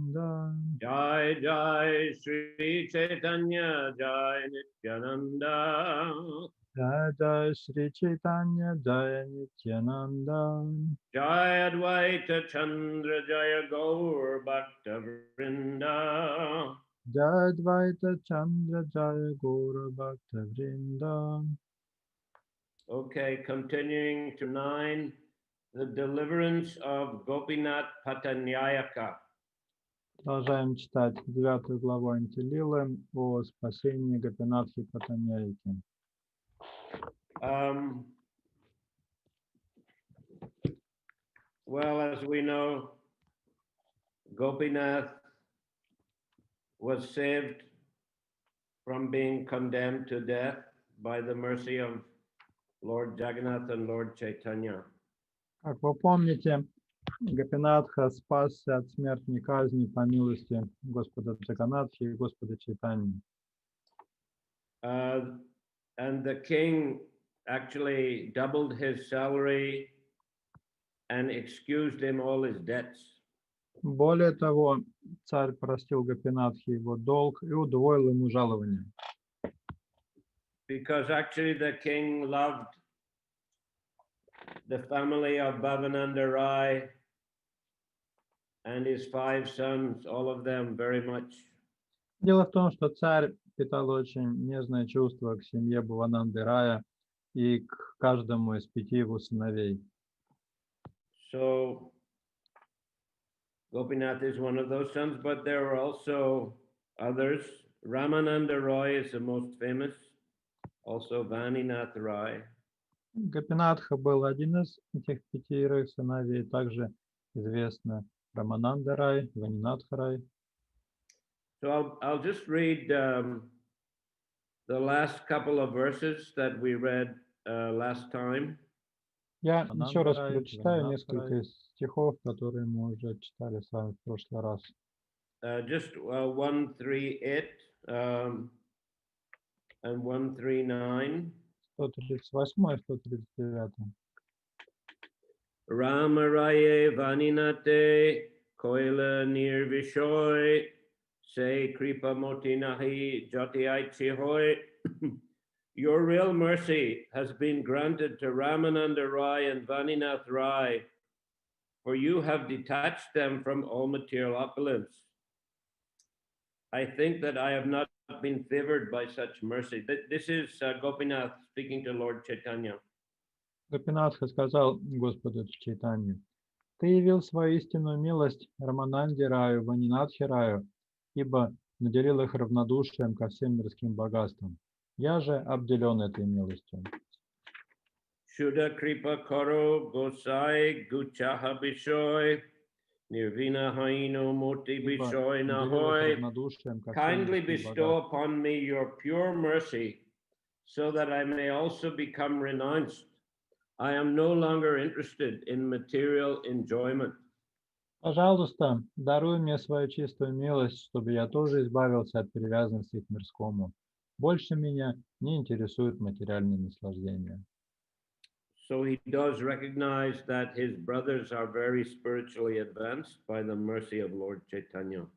Nityananda. Jai Jai Sri Chaitanya Jai Nityananda. Jai Jai Sri Chaitanya Jai Nityananda. Jai Advaita Chandra Jaya Gaur Bhakta Vrinda. Jai Advaita Chandra Jaya Gaura Bhakta Vrinda. Okay, continuing to 9, the deliverance of Gopinath Patanyayaka. Продолжаем читать 9 главу Антилилы о спасении Гопинатхи Патаньяйки. Well, as we know, Gopinath was saved from being condemned to death by the mercy of Lord Jagannath and Lord Chaitanya. Как вы помните, Гопинатха спасся от смертной казни по милости Господа Джаганатхи и Господа Чайтаньи. And the king actually doubled his salary and excused him all his debts. Более того, царь простил Гопинатхе его долг и удвоил ему жалование. Because actually the king loved the family of Bhavananda Rai and his 5 sons, all of them very much. Дело в том, что царь питал очень нежное чувство к семье Бхавананды Рая и к каждому из 5 его сыновей. So Gopinath is one of those sons, but there were also others. Ramananda Roy is the most famous, also Vaninath Rai. Гопинатха был один из этих 5 сыновей, также известно Рамананда Рай, Ванинатха Рай. So I'll just read the last couple of verses that we read last time. Я еще раз прочитаю несколько из стихов, которые мы уже читали с вами в прошлый раз. Just 138 and 139. 138 и 139. Ramaraye Vaninate Koila Nirvishoy Se Kripa Moti Nahi Jati Hoy. Your real mercy has been granted to Ramananda Rai and Vaninath Rai, for you have detached them from all material opulence. I think that I have not been favored by such mercy. This is Gopinath speaking to Lord Chaitanya. Гопинатха сказал Господу Чайтанье: «Ты явил свою истинную милость Рамананде Раю, Ванинатхе Раю, ибо наделил их равнодушием ко всем мирским богатствам. Я же обделен этой милостью». Shuddha Kripa Karo Gosai Guchaha Bishoy Nirvina Haino Moti Bishoy Nahoy. Kindly bestow upon me your pure mercy so that I may also become renounced. I am no longer interested in material enjoyment. Пожалуйста, даруй мне свою чистую милость, чтобы я тоже избавился от привязанности к мирскому. Больше меня не интересуют материальные наслаждения. So he does recognize that his brothers are very spiritually advanced by the mercy of Lord Chaitanya.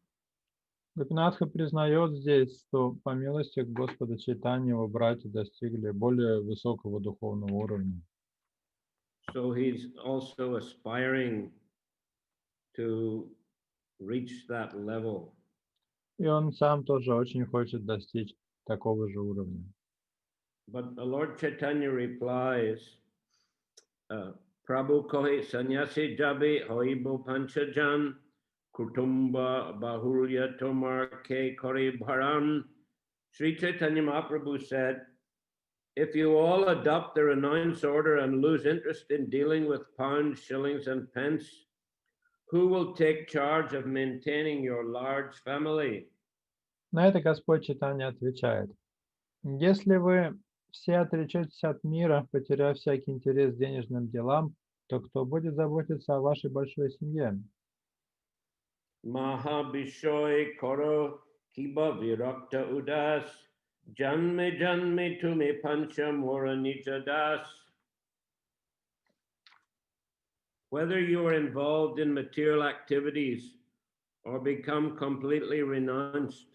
Гопинатха признает здесь, что по милости Господа Чайтаньи его братья достигли более высокого духовного уровня. So he's also aspiring to reach that level. И он сам тоже очень хочет достичь такого же уровня. But the Lord Chaitanya replies, Prabhu kohi sannyasi jabi hoibo panchajan kutumba bahulya tomar ke kori bharan. Sri Chaitanya Mahaprabhu said, if you all adopt the renounced order and lose interest in dealing with pounds, shillings, and pence, who will take charge of maintaining your large family? На это Господь Чайтанья отвечает: если вы все отречетесь от мира, потеряв всякий интерес к денежным делам, то кто будет заботиться о вашей большой семье? Mahabishoy koro kiba virakta udas janme janme tume pancha mora nija das. Whether you are involved in material activities or become completely renounced.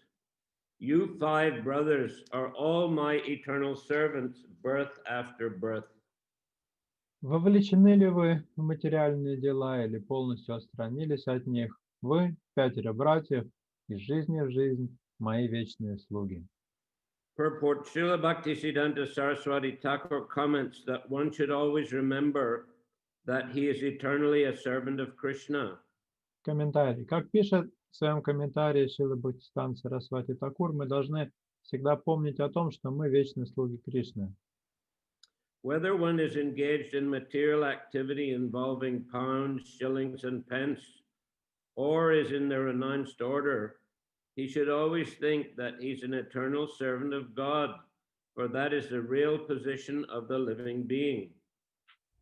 You 5 brothers are all my eternal servants, birth after birth. Вовлечены ли вы в материальные дела или полностью отстранились от них? Вы, 5 братьев, из жизни в жизнь, мои вечные слуги. Purport: Srila Bhaktisiddhanta Saraswati Thakur comments that one should always remember that he is eternally a servant of Krishna. Комментарий. Как пишет в своем комментарии Шрила Бхактисиданта Сарасвати Такур, мы должны всегда помнить о том, что мы вечные слуги Кришны. Whether one is engaged in material activity involving pounds, shillings, and pence, or is in the renounced order, he should always think that he's an eternal servant of God, for that is the real position of the living being.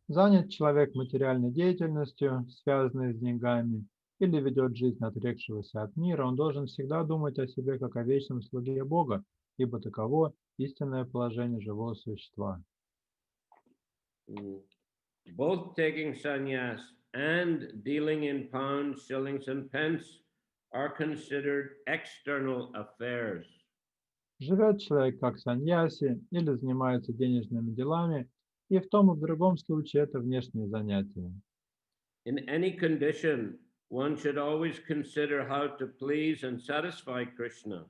Занят человек материальной деятельностью, связанной с деньгами, или ведет жизнь отрекшегося от мира, он должен всегда думать о себе как о вечном слуге Бога, ибо таково истинное положение живого существа. Both taking sannyas and dealing in pounds, shillings, and pence are considered external affairs. Живет человек как саньяси или занимается денежными делами, и в том и в другом случае это внешние занятия. In any condition, one should always consider how to please and satisfy Krishna.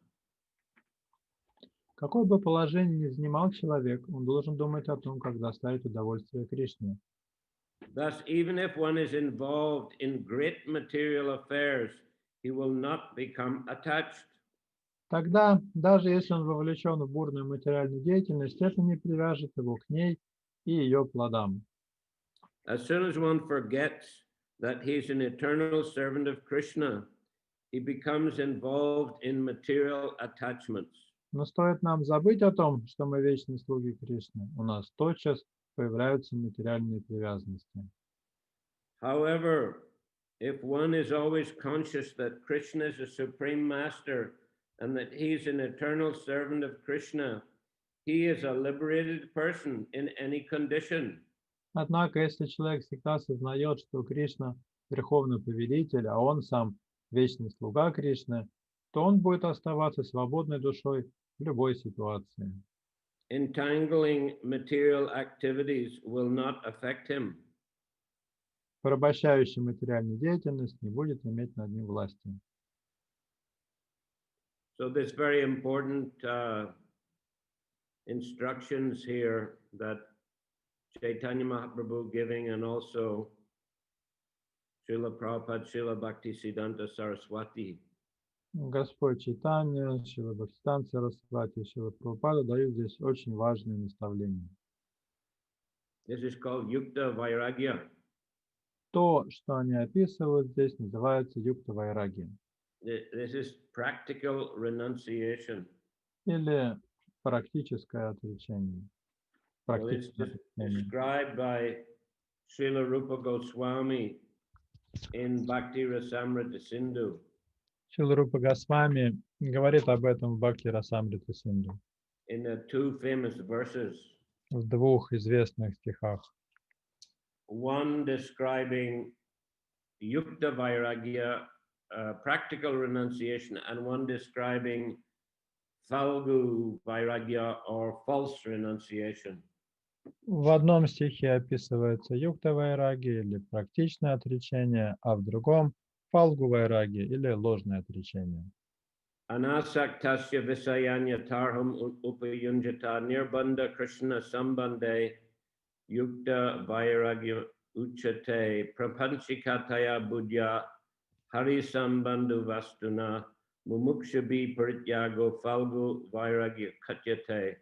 Какое бы положение ни занимал человек, он должен думать о том, как доставить удовольствие Кришне. Thus, even if one is involved in great material affairs, he will not become attached. Тогда, даже если он вовлечен в бурную материальную деятельность, это не привяжет его к ней и ее плодам. As soon as one forgets that he's an eternal servant of Krishna, he becomes involved in material attachments. Но стоит нам забыть о том, что мы вечные слуги Кришны, у нас тотчас появляются материальные привязанности. However, if one is always conscious that Krishna is a supreme master and that he's an eternal servant of Krishna, he is a liberated person in any condition. Однако, если человек всегда осознает, что Кришна – верховный повелитель, а он сам вечный слуга Кришны, то он будет оставаться свободной душой в любой ситуации. Entangling material activities will not affect him. Порабощающая материальную деятельность не будет иметь над ним власти. So this very important instructions here that Chaitanya Mahaprabhu giving, and also Srila Prabhupada, Srila Bhaktisiddhanta Saraswati. Господь Чайтанья, Шрила Бхактисиданта Сарасвати, Шрила Прабхупада дают здесь очень важные наставления. This is called Yukta Vairagya. То, что они описывают здесь, называется юкта вайраги, This is practical renunciation. или практическое отречение. So it's described by Srila Rupa Goswami in Bhakti Rasamrita Sindhu. Шрила Рупа Госвами говорит об этом в Бхакти Расамрита Синду, In the 2 famous verses. в 2 известных стихах. One describing Yukta Vairagya, practical renunciation, and one describing Falgu Vairagya, or false renunciation. В одном стихе описывается юкта вайраги или практичное отречение, а в другом фалгу вайраги или ложное отречение. Anasaktasya visayanya tarham upayunjata nirbandha Krishna sambandhe yukta vairagya uchate prapanchikataya buddhya hari sambandhu vastuna mumukshabi parityago falgu vairagya katyate.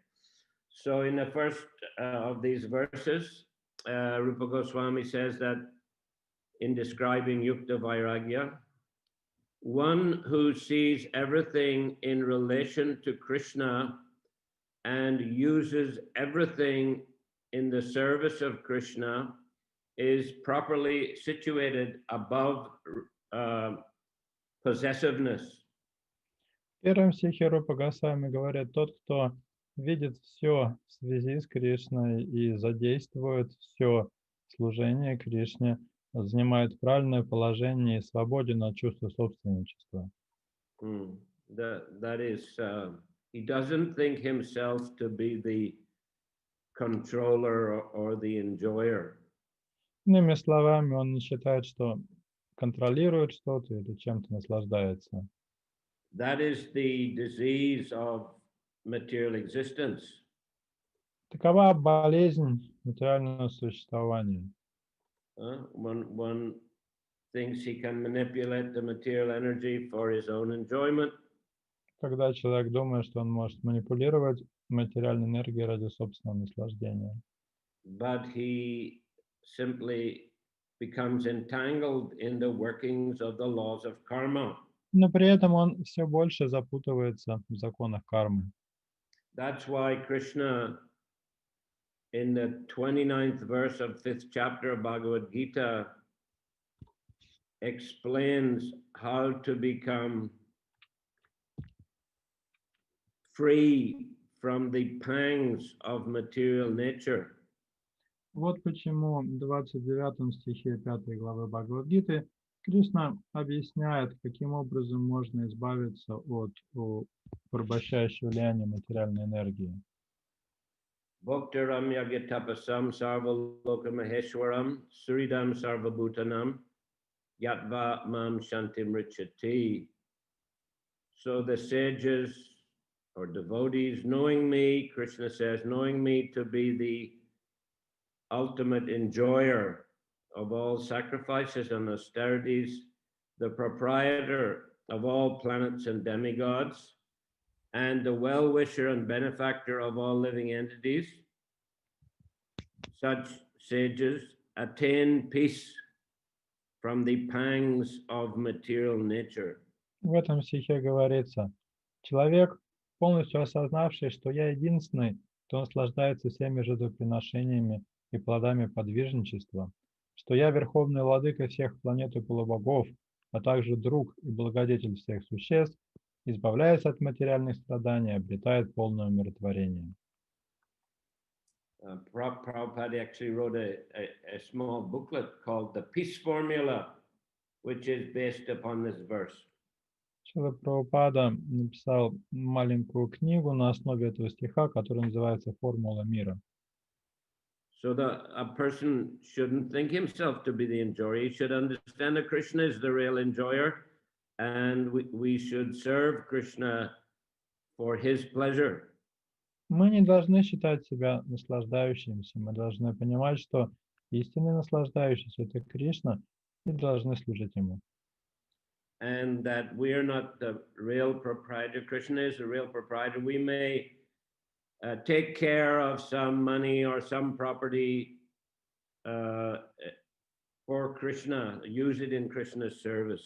So in the first of these verses, Rupa Goswami says that in describing Yukta Vairagya, one who sees everything in relation to Krishna and uses everything in the service of Krishna is properly situated above possessiveness. В первом стихе Рупа Госвами говорит, тот, кто видит все в связи с Кришной и задействует все служение Кришне, занимает правильное положение и свободен от чувства собственничества. That is, he doesn't think himself to be the controller or the enjoyer. Иными словами, он не считает, что контролирует что-то или чем-то наслаждается. That is the disease of material existence. Такова болезнь материального существования. When one thinks he can manipulate the material energy for his own enjoyment. Когда человек думает, что он может манипулировать материальной энергией ради собственного наслаждения. But he simply becomes entangled in the workings of the laws of karma. Но при этом он все больше запутывается в законах кармы. That's why Krishna, in the 29th verse of 5th chapter of Bhagavad Gita, explains how to become free from the pangs of material nature. Вот почему в 29 стихе 5 главы Бхагавад-гиты Кришна объясняет, каким образом можно избавиться от порабощающего влияния материальной энергии. Bhaktaram yagyatapasam sarvalokam suridam sarvabhutanam yatva mam shantim richati. So the sages or devotees, knowing me, Krishna says, knowing me to be the ultimate enjoyer of all sacrifices and austerities, the proprietor of all planets and demigods, and the well-wisher and benefactor of all living entities, such sages attain peace from the pangs of material nature. В этом стихе говорится: человек, полностью осознавший, что я единственный, кто наслаждается всеми жертвоприношениями и плодами подвижничества, что я верховный владыка всех планет и полубогов, а также друг и благодетель всех существ, избавляясь от материальных страданий, обретает полное умиротворение. Prabhupada actually wrote a small booklet called The Peace Formula, which is based upon this verse. Шрила Прабхупада написал маленькую книгу на основе этого стиха, который называется «Формула мира». So a person shouldn't think himself to be the enjoyer. He should understand that Krishna is the real enjoyer, and we should serve Krishna for his pleasure. Мы не должны считать себя наслаждающимися. Мы должны понимать, что истинный наслаждающийся – это Кришна, и должны служить Ему. And that we are not the real proprietor. Krishna is the real proprietor. We may take care of some money or some property for Krishna, use it in Krishna's service.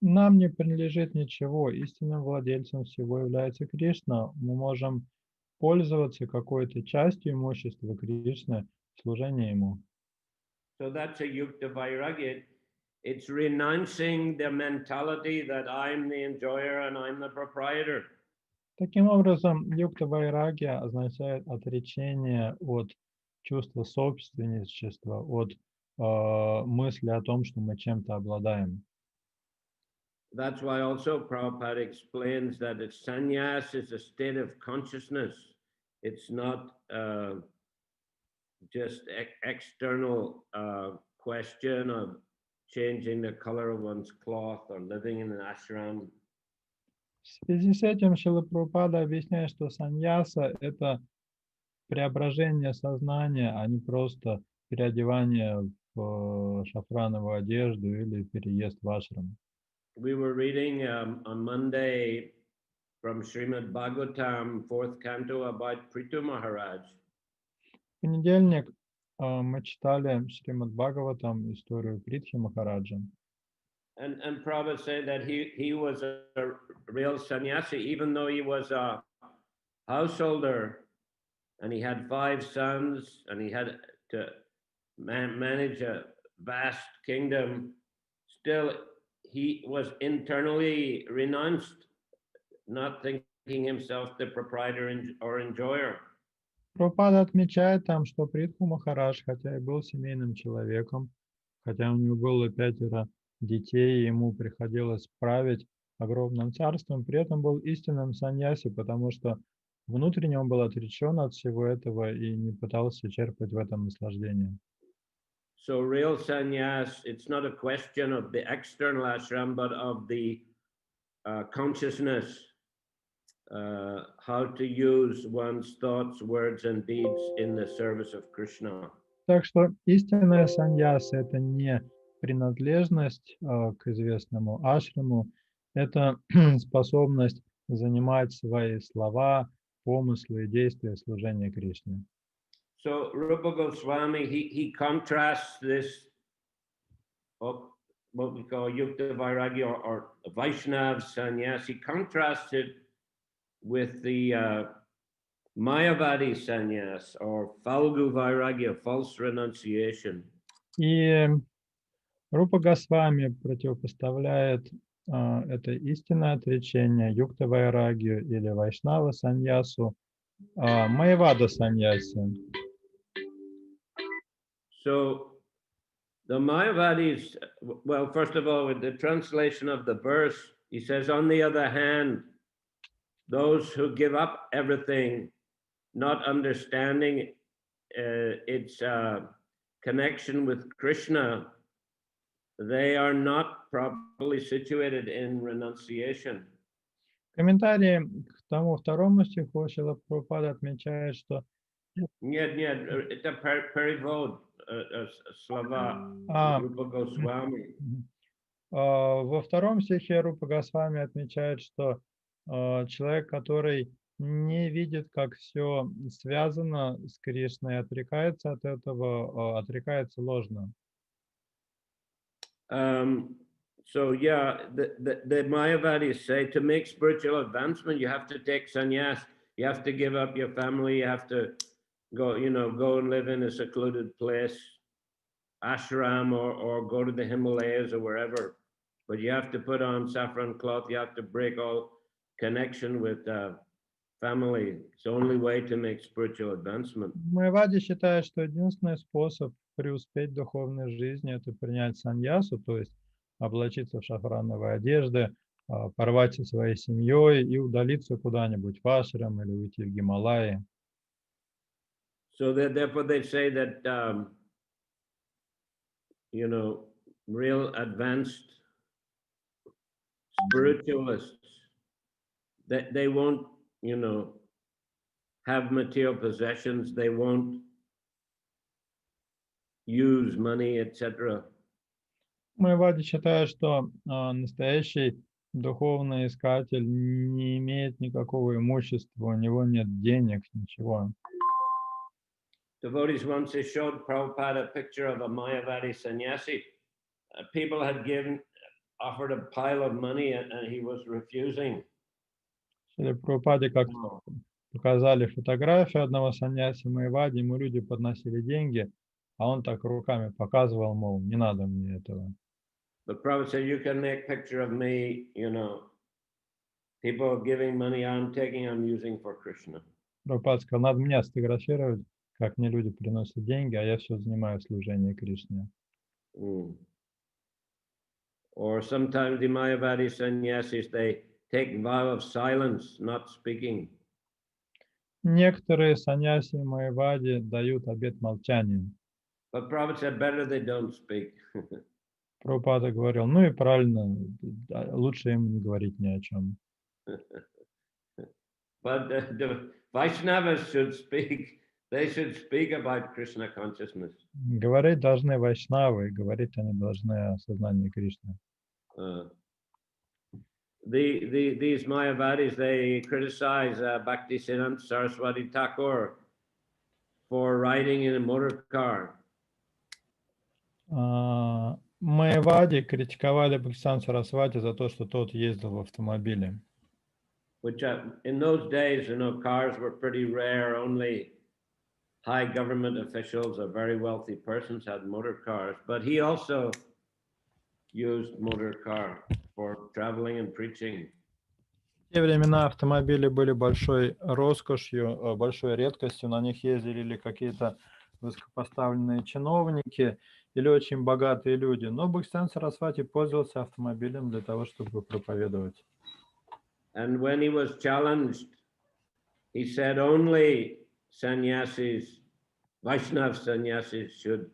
Нам не принадлежит ничего. Истинным владельцем всего является Кришна. Мы можем пользоваться какой-то частью имущества Кришны в служении Ему. So that's a yukta vairagya. It's renouncing the mentality that I'm the enjoyer and I'm the proprietor. Таким образом, юкта вайрагья означает отречение от чувства собственничества, от мысли о том, что мы чем-то обладаем. That's why also Prabhupada explains that sannyas is a state of consciousness. It's not just external question of changing the color of one's cloth or living in an ashram. В связи с этим Шрила Прабхупада объясняет, что саньяса – это преображение сознания, а не просто переодевание в шафрановую одежду или переезд в ашрам. We were reading on Monday from Srimad Bhagavatam, 4th canto, about Prithu Maharaj. В понедельник мы читали Шримад Бхагаватам историю Притхи Махараджа. And Prabhupada said that he was a real sannyasi, even though he was a householder and he had 5 sons and he had to manage a vast kingdom. Still, he was internally renounced, not thinking himself the proprietor or enjoyer. Прабхупада отмечает там, что Притху Махарадж, хотя и был семейным человеком, хотя у него было 5 детей, и ему приходилось править огромным царством, при этом был истинным саньяси, потому что внутренне он был отречен от всего этого и не пытался черпать в этом наслаждение. So real sannyas, it's not a question of the external ashram, but of the consciousness, how to use one's thoughts, words, and deeds in the service of Krishna. Так что истинная саньяса — это не принадлежность к известному ашраму, это способность занимать свои слова, помыслы и действия в служении Кришне. So Rupa Goswami, he contrasts this, what we call Yukta Vairagya or Vaishnav sannyas, he contrasts it with the Mayavadi sannyas or Falgu Vairagya, false renunciation. И Рупа Госвами противопоставляет это истинное отречение Юкта Вайрагию или Вайшнава саньясу Майавада саньяси. So the Mayavadis, well, first of all, with the translation of the verse, he says, on the other hand, those who give up everything, not understanding its connection with Krishna, they are not properly situated in renunciation. В комментарии к тому второму стиху Шрила Прабхупада отмечает, что Нет, это перевод слова Рупа Госвами. Во втором стихе Рупа Госвами отмечает, что человек, который не видит, как все связано с Кришной, отрекается от этого, отрекается ложно. So yeah, the Mayavadis say to make spiritual advancement, you have to take sannyas, you have to give up your family, you have to go and live in a secluded place, ashram, or go to the Himalayas or wherever. But you have to put on saffron cloth, you have to break all connection with family. It's the only way to make spiritual advancement. Майавади считает, что единственный способ преуспеть в духовной жизни — это принять саньясу, то есть облачиться в шафрановые одежды, порвать со своей семьей и удалиться куда-нибудь в ашрам или уйти в Гималаи. So therefore they say that, real advanced spiritualists, that they won't, have material possessions, they won't use money, etc. Майавади считает, что настоящий духовный искатель не имеет никакого имущества, у него нет денег, ничего. Devotees once they showed Prabhupada a picture of a Mayavadi sannyasi. People had offered a pile of money and he was refusing. Шриле Прабхупаде как показали фотографию одного саньяси Майавади, ему люди подносили деньги, а он так руками показывал, мол, не надо мне этого. But Prabhupada said, you can make a picture of me, people giving money, I'm using for Krishna. Прабхупада сказал, надо меня сфотографировать, как мне люди приносят деньги, а я все занимаю в служении Кришне. Or sometimes the Mayavadi sannyasis, they take vow of silence, not speaking. Некоторые саньяси Майавади дают обет молчания. But Prabhupada said, better they don't speak. Прабхупада говорил, ну и правильно, лучше им не говорить ни о чем. But the Vaishnavas should speak. They should speak about Krishna consciousness. Говорить должны вайшнавы, говорить они должны о сознании Кришны. These Mayavadis, they criticize Bhaktisiddhanta Saraswati Thakur for riding in a motor car. Майавади критиковали Бхактисиддханту Сарасвати за то, что тот ездил в автомобиле. Which in those days, cars were pretty rare. Only high government officials or very wealthy persons had motor cars. But he also used motor car for traveling and preaching. В те времена автомобили были большой роскошью, большой редкостью. На них ездили какие-то высокопоставленные чиновники, или очень богатые люди. Но Бхактисиданта Сарасвати пользовался автомобилем для того, чтобы проповедовать. And when he was challenged, he said only sannyasis, Vaishnav sannyasis should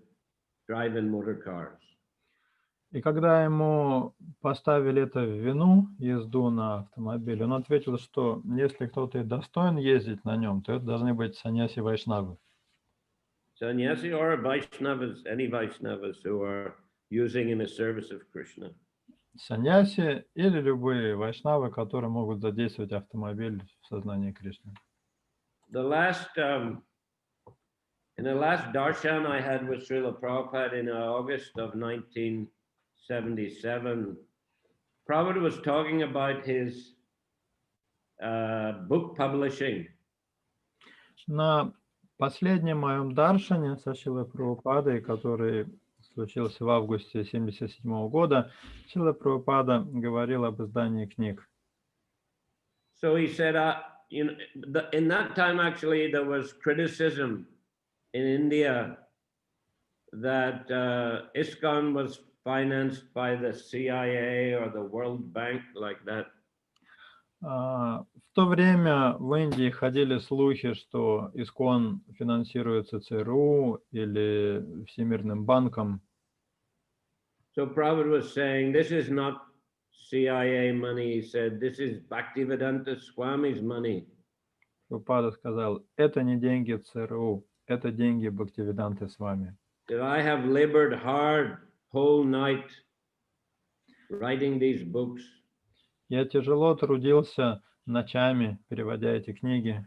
drive in motor cars. И когда ему поставили это в вину, езду на автомобиле, он ответил, что если кто-то и достоин ездить на нем, то это должны быть саньяси вайшнавы. Sannyasi or Vaishnavas, any Vaishnavas who are using in the service of Krishna. Саньяси или любые вайшнавы, которые могут задействовать автомобиль в сознании Кришны. The last, in the last darshan I had with Srila Prabhupada in August of 1977, Prabhupada was talking about his book publishing. На последнем моем даршане со Шрилой Прабхупадой, который случился в августе 1977 года, Шрила Прабхупада говорил об издании книг. So he said, you know, in that time actually there was criticism in India that ISKCON was financed by the CIA or the World Bank, like that. В то время в Индии ходили слухи, что ИСККОН финансируется ЦРУ или Всемирным банком. So Prabhupada was saying, this is not CIA money. He said, this is Bhaktivedanta Swami's money. Прабхупада сказал, это не деньги ЦРУ, это деньги Бхактивиданты Свами. That I have labored hard whole night writing these books. Я тяжело трудился ночами, переводя эти книги.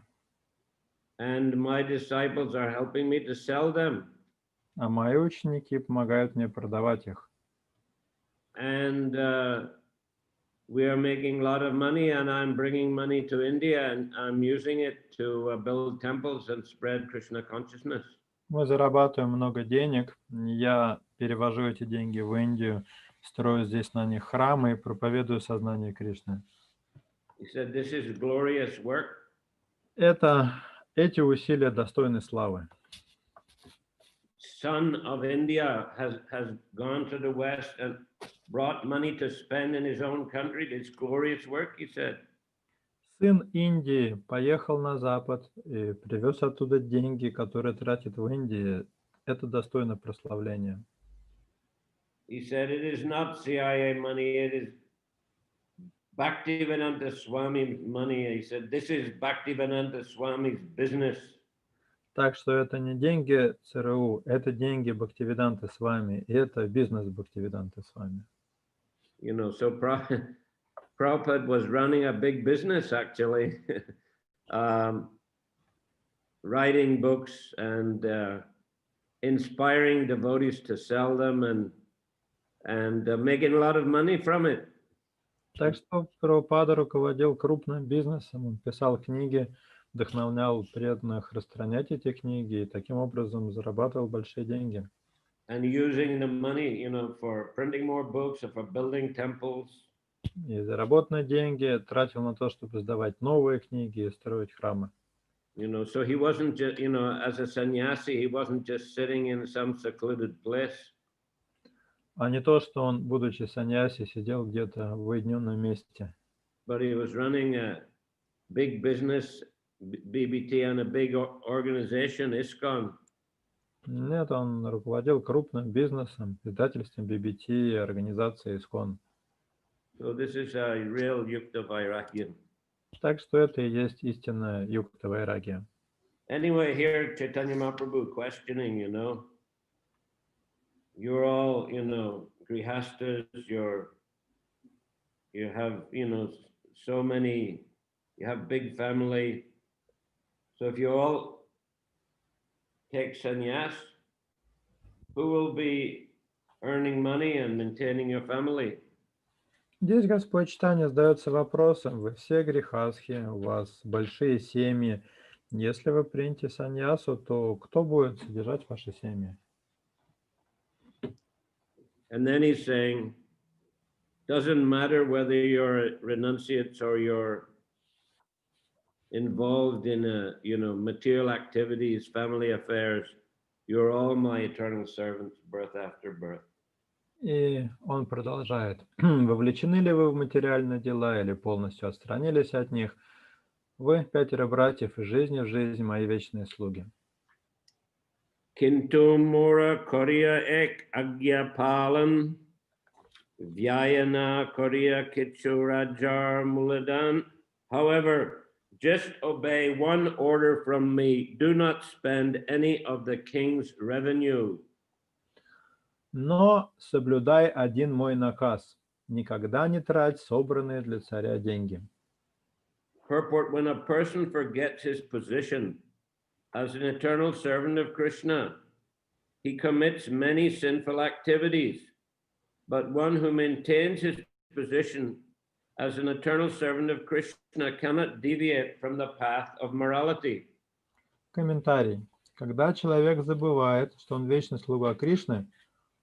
And my disciples are helping me to sell them. А мои ученики помогают мне продавать их. And we are making a lot of money, and I'm bringing money to India, and I'm using it to build temples and spread Krishna consciousness. Мы зарабатываем много денег. Я перевожу эти деньги в Индию, строю здесь на них храмы и проповедую сознание Кришны. He said, this is glorious work. Эти усилия достойны славы. Son of India has gone to the West and brought money to spend in his own country. It's glorious work, he said. Сын Индии поехал на Запад и привез оттуда деньги, которые тратит в Индии. Это достойно прославления. He said, it is not CIA money, it is Bhaktivedanta Swami's money. He said, this is Bhaktivedanta Swami's business. Так что это не деньги ЦРУ, это деньги Бхактивиданты Свами, и это бизнес Бхактивиданты Свами. You know, so Prabhupada was running a big business actually, writing books and inspiring devotees to sell them and making a lot of money from it. Так что Прабхупада руководил крупным бизнесом, он писал книги, вдохновлял преданных распространять эти книги и таким образом зарабатывал большие деньги. And using the money, you know, for printing more books or for building temples. И заработанные деньги тратил на то, чтобы издавать новые книги и строить храмы. You know, so he wasn't just, you know, as a sannyasi, he wasn't just sitting in some secluded place. А не то, что он, будучи саньяси, сидел где-то в уединенном месте. But he was running a big business, BBT, and a big organization, ISKCON. Нет, он руководил крупным бизнесом, издательством BBT и организацией ИСККОН. So this is a real yukta vairagya. Так что это и есть истинная юкта вайрагия. Anyway, here Chaitanya Mahaprabhu questioning, you know, you're all, you know, grihastas, you have, you know, so many, you have big family. So if you all take sannyas, who will be earning money and maintaining your family? Здесь Господь Чайтанья задается вопросом, вы все грехасхи, у вас большие семьи. Если вы примете саньясу, то кто будет содержать ваши семьи? And then he's saying, doesn't matter whether you're renunciates or you're involved in, you know, material activities, family affairs. You're all my eternal servants, birth after birth. И он продолжает. Вовлечены ли вы в материальные дела или полностью отстранились от них? Вы, 5 братьев, из жизни в жизнь, мои вечные слуги. Kintu mura korea ek agya palan, vyayana korea kichurajar muladan. However, just obey one order from me. Do not spend any of the king's revenue. Но соблюдай один мой наказ. Никогда не трать собранные для царя деньги. Purport: when a person forgets his position as an eternal servant of Krishna, he commits many sinful activities. But one who maintains his position as an eternal servant of Krishna cannot deviate from the path of morality. Комментарий. Когда человек забывает, что он вечный слуга Кришны,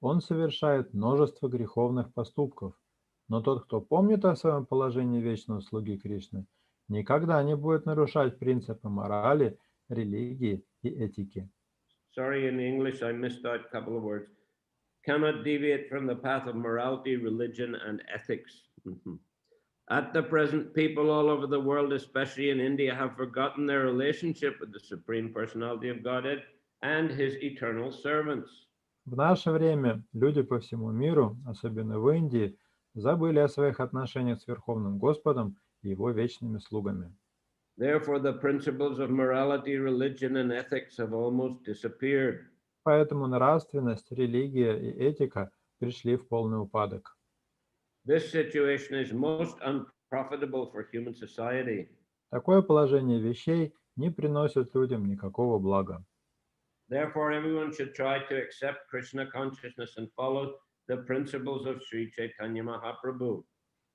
он совершает множество греховных поступков. Но тот, кто помнит о своем положении вечного слуги Кришны, никогда не будет нарушать принципы морали, религии и этики. Sorry, in English I missed out a couple of words. Cannot deviate from the path of morality, religion, and ethics. At the present, people all over the world, especially in India, have forgotten their relationship with the Supreme Personality of Godhead and His eternal servants. В наше время люди по всему миру, особенно в Индии, забыли о своих отношениях с Верховным Господом и Его вечными слугами. Therefore, the principles of morality, religion, and ethics have almost disappeared. Поэтому нравственность, религия и этика пришли в полный упадок. This situation is most unprofitable for human society. Такое положение вещей не приносит людям никакого блага. Therefore, everyone should try to accept Krishna consciousness and follow the principles of Sri Chaitanya Mahaprabhu.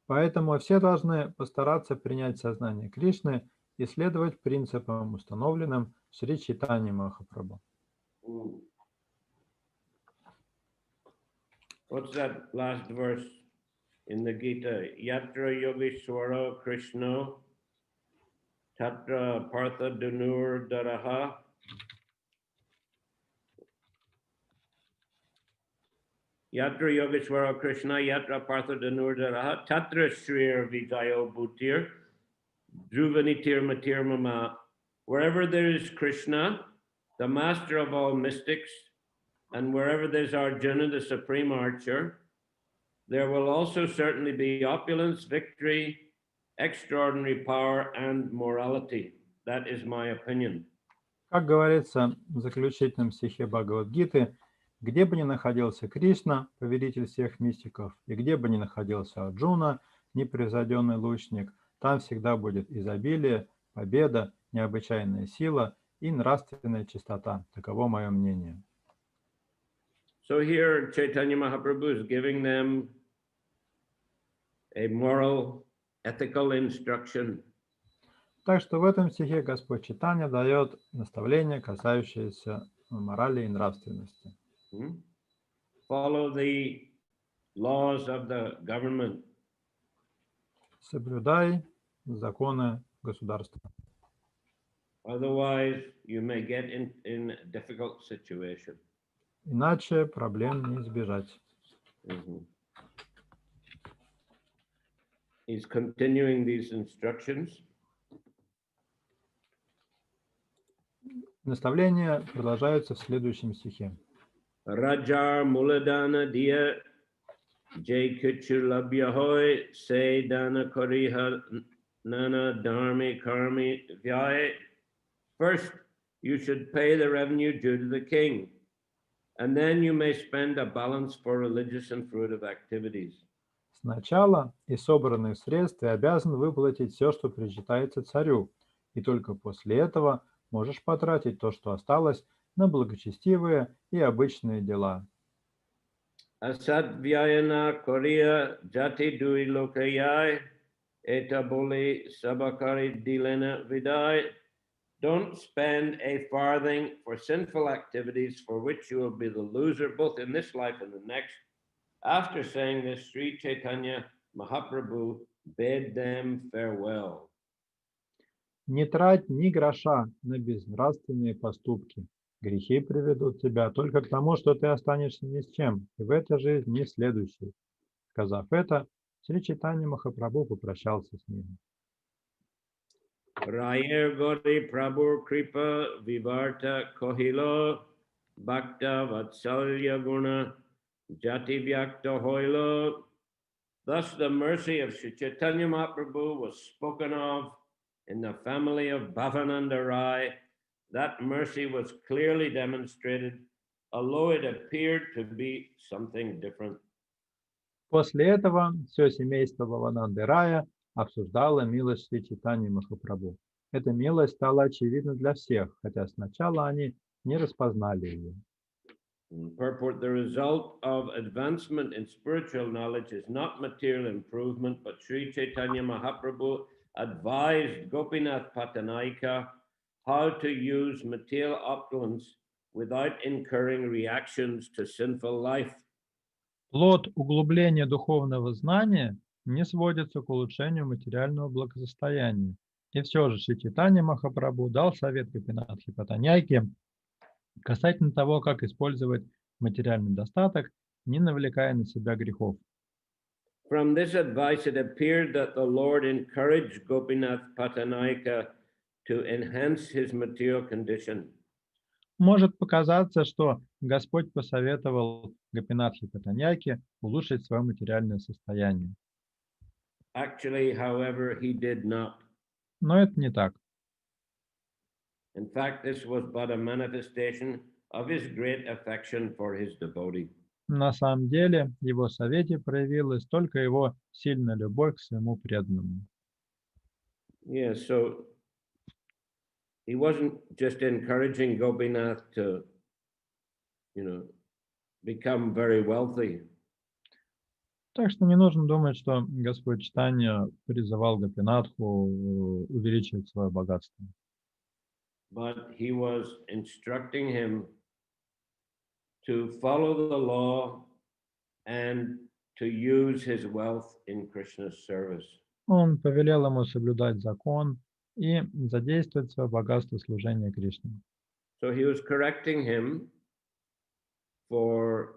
Поэтому все должны постараться принять сознание Кришны и следовать принципам, установленным в Шри Чайтанье Махапрабху. What's that last verse in the Gita? Yatra Yogeshwara Krishna Tatra Partha Dunur Daraha. Yatra Yogeshwara Krishna Yatra Partha Dunur Daraha Tatra Shrir Vijayo Bhutir Druvanitir Matir Mama. Wherever there is Krishna, the master of all mystics, and wherever there's Arjuna, the supreme archer, there will also certainly be opulence, victory, extraordinary power, and morality. That is my opinion. Как говорится в заключительном стихе Бхагавад-гиты, где бы ни находился Кришна, повелитель всех мистиков, и где бы ни находился Арджуна, непревзойденный лучник, там всегда будет изобилие, победа, необычайная сила и нравственная чистота. Таково мое мнение. So here Chaitanya Mahaprabhu is giving them a moral, ethical instruction. Так что в этом стихе Господь Чайтанья дает наставление, касающееся морали и нравственности. Follow the laws of the government. Соблюдай законы государства. Otherwise, you may get in a difficult situation. Иначе проблем не избежать. He's continuing these instructions. Наставления продолжаются в следующем стихе. Rajar muladana dia jay kuchu labyahoy say dana koriha nana dharmi karmi vyay. First, you should pay the revenue due to the king, and then you may spend a balance for religious and fruitive activities. Сначала из собранных средств ты обязан выплатить все, что причитается царю, и только после этого можешь потратить то, что осталось, на благочестивые и обычные дела. Asad vyayana korea jati dui lokayai etaboli sabakari dilena vidai. Don't spend a farthing for sinful activities for which you will be the loser both in this life and the next. After saying this, Sri Chaitanya Mahaprabhu bade them farewell. Не трать ни гроша на безнравственные поступки, Грехи приведут тебя только к тому, что ты останешься ни с чем, и в этой жизни, ни в следующей. Сказав это, Шри Чайтанья Махапрабху попрощался с ним. Rayer Gori Prabhu Kripa Vivarta Kohilo Bhakta Vatsalya Guna Jati Vyakta Hoilo. Thus the mercy of Sri Chaitanya Mahaprabhu was spoken of in the family of Bhavananda Rai. That mercy was clearly demonstrated, although it appeared to be something different. После этого все семейство Бхавананды Рая обсуждало милость Шри Чайтаньи Махапрабху. Эта милость стала очевидна для всех, хотя сначала они не распознали ее. Purport: the result of advancement in spiritual knowledge is not material improvement, but Sri Chaitanya Mahaprabhu advised Gopinath Patanaika how to use material opulence without incurring reactions to sinful life. Плод углубления духовного знания не сводится к улучшению материального благосостояния. И все же Шри Чайтанья Махапрабху дал совет Гопинатхе Патаньяйке касательно того, как использовать материальный достаток, не навлекая на себя грехов. From this advice, it appeared that the Lord encouraged Gopinath Patanaika to enhance his material condition. Может показаться, что Господь посоветовал Гопинатхе Патаньяйке улучшить свое материальное состояние. Actually, however, he did not. Но это не так. In fact, this was but a manifestation of his great affection for his devotee. На самом деле, в его совете проявилась только его сильная любовь к своему преданному. Yeah, so he wasn't just encouraging Gopinath to, become very wealthy. Так что не нужно думать, что Господь Чайтанья призывал Гопинатху увеличивать свое богатство. But he was instructing him to follow the law and to use his wealth in Krishna's service. Он повелел ему соблюдать закон и задействовать свое богатство в служении Кришне. So he was correcting him for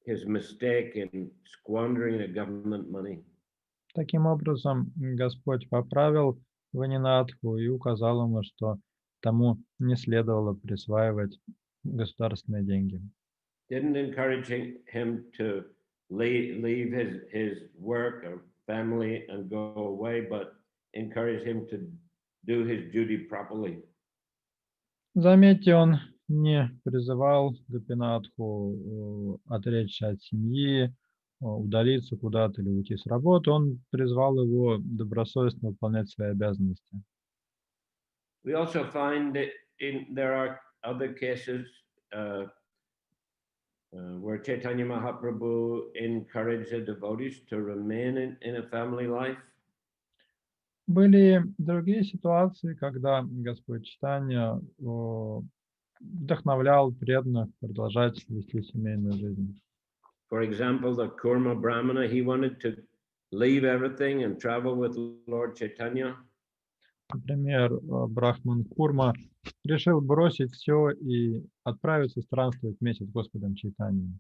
his mistake in squandering the government money. Таким образом, Господь поправил Ванинатху и указал ему, что тому не следовало присваивать государственные деньги. Didn't encourage him to leave his work or family and go away, but encouraged him to do his duty properly. Заметьте, он не призывал Гопинатху отречься от семьи, удалиться куда-то или уйти с работы. Он призвал его добросовестно выполнять свои обязанности. We also find that there are other cases where Chaitanya Mahaprabhu encouraged the devotees to remain in a family life. Были другие ситуации, когда Господь Чайтанья вдохновлял преданных продолжать вести семейную жизнь. For example, the Kurma Brahmana, he wanted to leave everything and travel with Lord Chaitanya. Например, Брахман Курма решил бросить все и отправиться странствовать вместе с Господом Чайтаньей.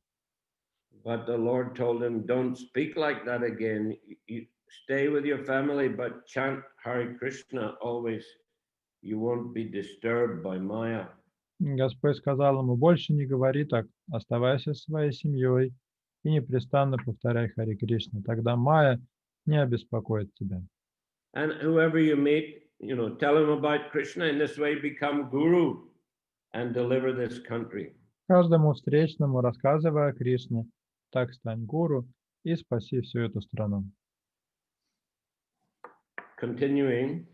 But the Lord told him, don't speak like that again. You stay with your family, but chant Hare Krishna always. You won't be disturbed by Maya. Господь сказал ему: больше не говори так, оставайся со своей семьей и непрестанно повторяй Харе Кришна. Тогда Майя не обеспокоит тебя. And whoever you meet, tell him about Krishna. In this way, become guru and deliver this country. Каждому встречному рассказывай о Кришне, так стань гуру и спаси всю эту страну. Continuing.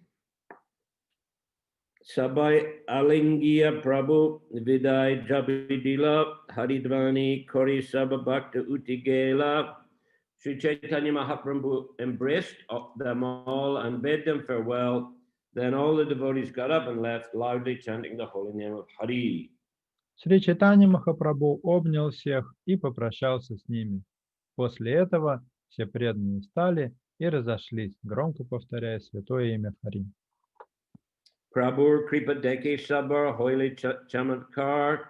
Sabai Alingiya Prabhu Vidai Jabidila Haridvani Kori Sababhakta Utigela. Sri Chaitanya Mahaprabhu embraced them all and bade them farewell. Then all the devotees got up and left, loudly chanting the holy name of Hari. Шри Чайтанья Махапрабху обнял всех и попрощался с ними. После этого все преданные встали и разошлись, громко повторяя святое имя Хари. Prabhur Kripa Deke Sabar Hoile Chamatkar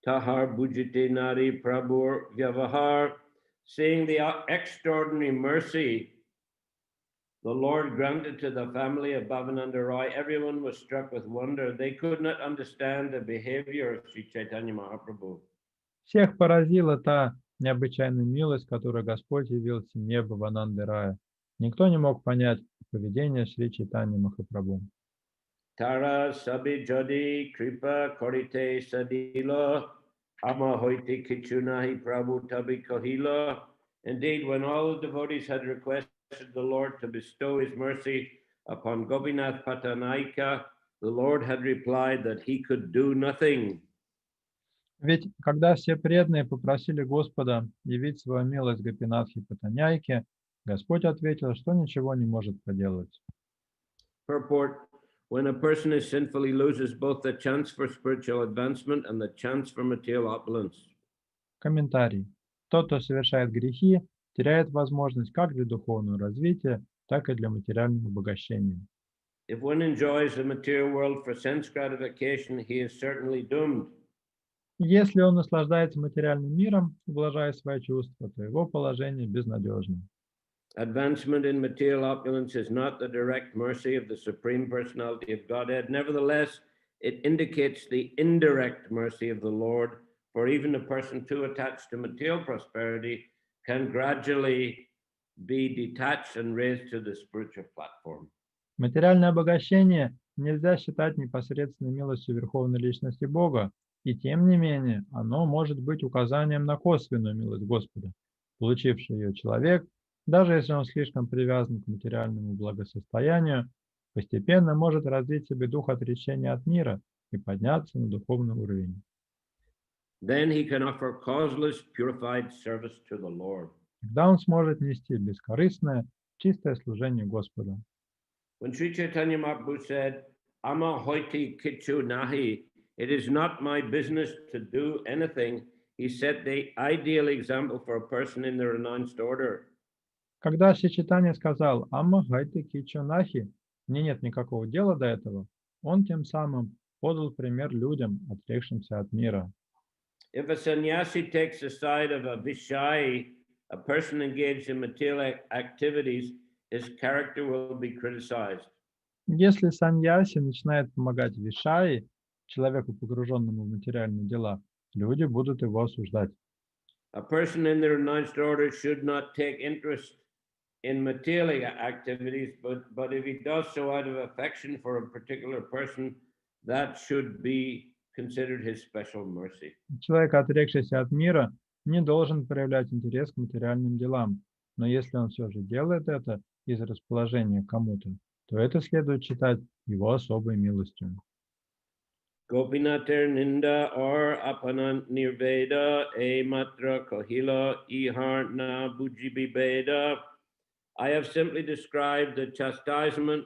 Tahar Bujite Nari Prabhur Vyavahar. Seeing the extraordinary mercy the Lord granted to the family of Bhavananda Roy, everyone was struck with wonder. They could not understand the behavior of Sri Chaitanya Mahaprabhu. Всех поразила та необычайная милость, которую Господь явил в семье Бхавананды Рая. Никто не мог понять поведение Шри Чайтаньи Махапрабху. Tara Sabi Jodi Kripa Korite Sadila Ama Hoiti Kichunahi Prabhu Tabi Kahila. Indeed, when all the devotees had requested the Lord to bestow his mercy upon Gopinath Patanaika, the Lord had replied that he could do nothing. Ведь когда все преданные попросили Господа явить свою милость Гопинатхе Патаняйке, Господь ответил, что ничего не может поделать. Purport: when a person is sinful, he loses both the chance for spiritual advancement and the chance for material opulence. Комментарий. Тот, кто совершает грехи, теряет возможность как для духовного развития, так и для материального обогащения. If one enjoys the material world for sense gratification, he is certainly doomed. Если он наслаждается материальным миром, ублажая свои чувства, то его положение безнадежно. Advancement in material opulence is not the direct mercy of the Supreme Personality of Godhead. Nevertheless, it indicates the indirect mercy of the Lord, for even a person too attached to material prosperity can gradually be detached and raised to the spiritual platform. Материальное обогащение нельзя считать непосредственной милостью Верховной Личности Бога, и тем не менее оно может быть указанием на косвенную милость Господа. Получивший ее человек, даже если он слишком привязан к материальному благосостоянию, постепенно может развить в себе дух отречения от мира и подняться на духовный уровень. Then he can offer causeless, purified service to the Lord. Тогда он сможет нести бескорыстное, чистое служение Господу. When Sri Chaitanya Mahaprabhu said, "Ama hoiti kichu nahi," it is not my business to do anything, he set the ideal example for a person in the renounced order. Когда Шри Чайтанья сказал «Амма хайты кичо нахи», мне нет никакого дела до этого, он тем самым подал пример людям, отрекшимся от мира. If a sannyasi takes the side of a Vishai, a person engaged in material activities, his character will be criticized. Если саньяси начинает помогать вишаи, человеку, погруженному в материальные дела, люди будут его осуждать. A person in the renounced order should not take interest in material activities, but if he does so out of affection for a particular person, that should be considered his special mercy. Человек, отрекшийся от мира, не должен проявлять интерес к материальным делам, но если он все же делает это из расположения к кому-то, то это следует считать его особой милостью. Gopinathar ninda or apanant nirveda e matra kohila ihar na bujibibeda. I have simply described the chastisement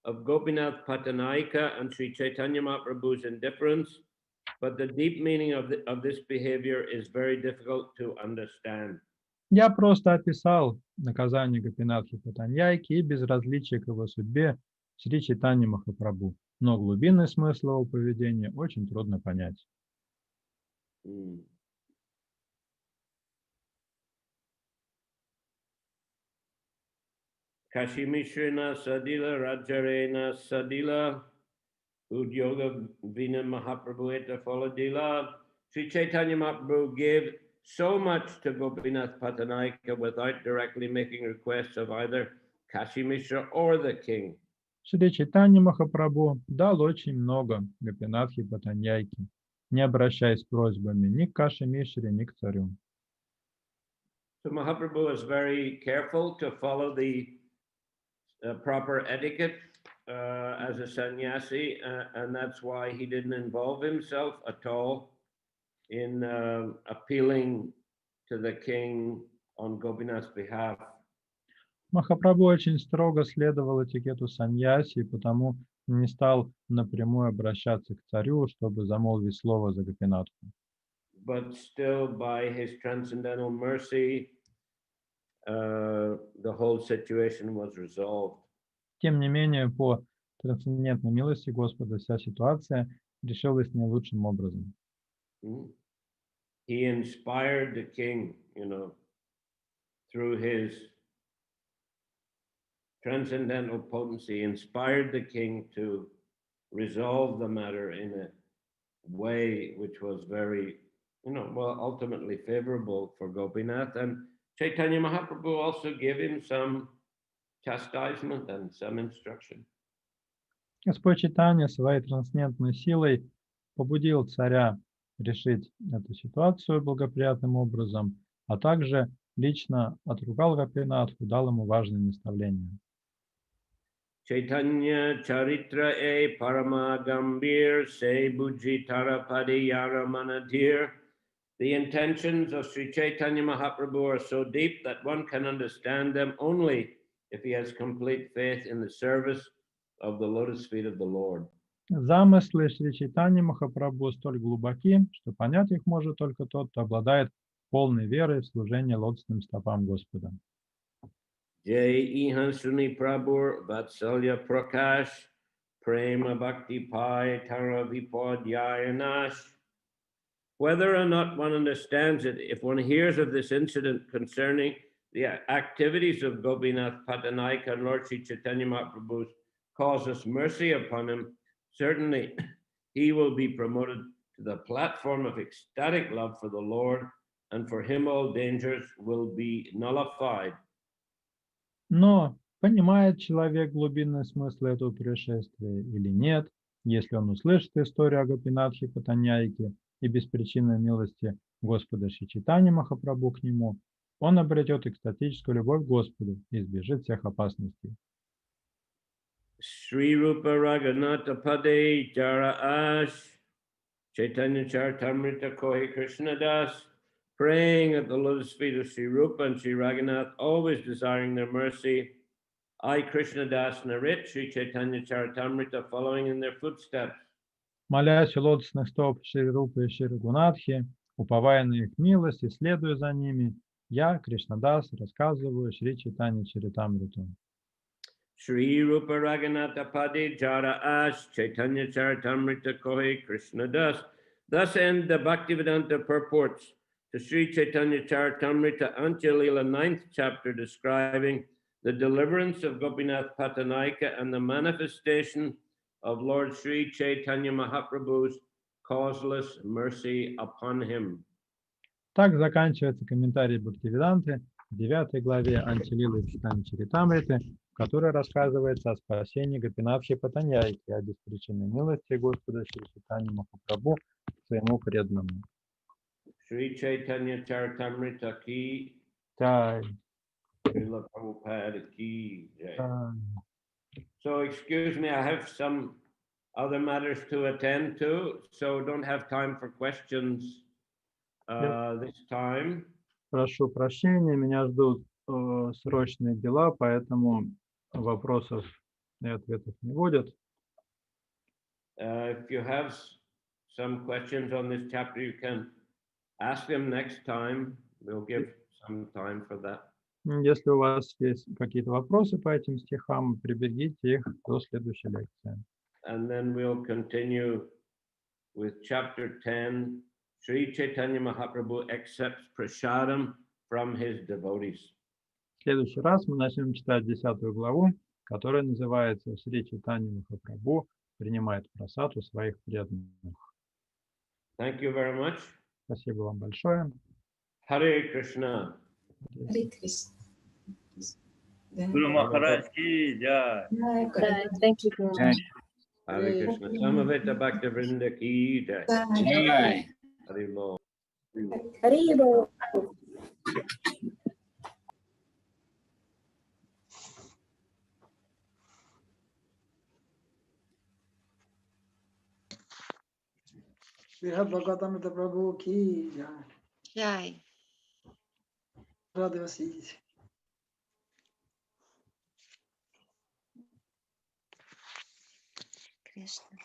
of Gopinath Patanaika and Sri Chaitanya Mahaprabhu's indifference, but the deep meaning of this behavior is very difficult to understand. Я просто описал наказание Гопинатхи Патаньяйки и безразличие к его судьбе Шри Чайтаньи Махапрабху, но глубинный смысл его поведения очень трудно понять. Kashimishra Sadila Rajarena Sadila Udyoga Vina Mahaprabhu Eta Foladila. Sri Chaitanya Mahaprabhu gave so much to Gopinath Patanaika without directly making requests of either Kashimishra or the king. Шри Чайтанья Махапрабху дал очень много Гопинатхи Патаньяйке, не обращаясь с просьбами ни к Каши Мишре, ни к царю. So Mahaprabhu was very careful to follow the proper etiquette as a sannyasi, and that's why he didn't involve himself at all in appealing to the king on Gopinath's behalf. Махапрабху очень строго следовал этикету саньяси, и потому не стал напрямую обращаться к царю, чтобы замолвить слово за Гопинатху. But still, by his transcendental mercy, the whole situation was resolved. Тем не менее, по трансцендентной милости Господа вся ситуация решилась наилучшим образом. He inspired the king, through his transcendental potency, inspired the king to resolve the matter in a way which was very, ultimately favorable for Gopinath. And Chaitanya Mahaprabhu also gave him some chastisement and some instruction. Господь Чайтанья своей трансцендентной силой побудил царя решить эту ситуацию благоприятным образом, а также лично отругал Гопинатху, дал ему важные наставления. Чайтанья Чаритра Parama Gambhir Se Buddhi Tarapadi Yara Manadir. The intentions of Sri Chaitanya Mahaprabhu are so deep that one can understand them only if he has complete faith in the service of the lotus feet of the Lord. Замыслы Шри Чайтаньи Махапрабху столь глубоки, что понять их может только тот, кто обладает полной верой в служение лотосным стопам Господа. Jai Ihansuni Prabhur Vatsalya Prakash Prema Bhakti Pai Tara Vipadyayanash. Whether or not one understands it, if one hears of this incident concerning the activities of Gopinath Patanaika and Lord Sri Chaitanya Mahaprabhu's causes mercy upon him, certainly he will be promoted to the platform of ecstatic love for the Lord, and for him all dangers will be nullified. Но понимает человек глубинный смысл этого происшествия или нет, если он услышит историю о Гопинатхе Патаньяйке и беспричинной милости Господа Шри Чайтаньи Махапрабху к нему, он обретет экстатическую любовь к Господу и избежит всех опасностей. Sri Rupa Raghunatha Pade Jara Ash Chaitanya Charitamrita Koi Krishna Das, praying at the lotus feet of Sri Rupa and Sri Raghunath, always desiring their mercy. I, Krishna Das, narrate Sri Chaitanya Charitamrita, following in their footsteps. Молясь у лотосных стоп Шри Рупы и Шри Рагунатхи, уповая на их милость и следуя за ними, я, Кришнадас, рассказываю Шри Чайтанья Чаритамриту. Sri Rupa Raghunatha Pade Jara Ash Chaitanya Charitamrita Koi Krishna Das. Thus end the Bhaktivedanta purports to Sri Chaitanya Charitamrita Antya-lila 9th chapter, describing the deliverance of Gopinath Patanaika and the manifestation of Lord Sri Chaitanya Mahaprabhu's causeless mercy upon him. Так заканчивается комментарий Бхактивиданты в 9 главе Антилилы Чайтаньи Чаритамриты, в которой рассказывается о спасении Гопинатхи Патаньяйки и о беспричинной милости Господа Шри Чайтаньи Махапрабху своему преданному. Sri Chaitanya Charitamrita ki Jai. Srila Prabhupada ki jai. So excuse me, I have some other matters to attend to, so don't have time for questions this time. Прошу прощения, меня ждут срочные дела, поэтому вопросов и ответов не будет. If you have some questions on this chapter, you can ask them next time. We'll give some time for that. Если у вас есть какие-то вопросы по этим стихам, приберегите их до следующей лекции. And then we'll continue with chapter 10. Sri Chaitanya Mahaprabhu accepts prasadam from his devotees. В следующий раз мы начнем читать 10 главу, которая называется «Шри Чайтанья Махапрабху принимает прасад у своих преданных». Thank you very much. Спасибо вам большое. Hare Krishna. Hare Krishna. Guru Mахарадж ki jai. Thank you, Guru. Hare Krishna. Samaveta Bhaktivinoda ki jai. Jai. Hare Lord. Haribo. Bhagavatamrita Prabhu ki jai. Jai. Radha Vasiji. Krishna.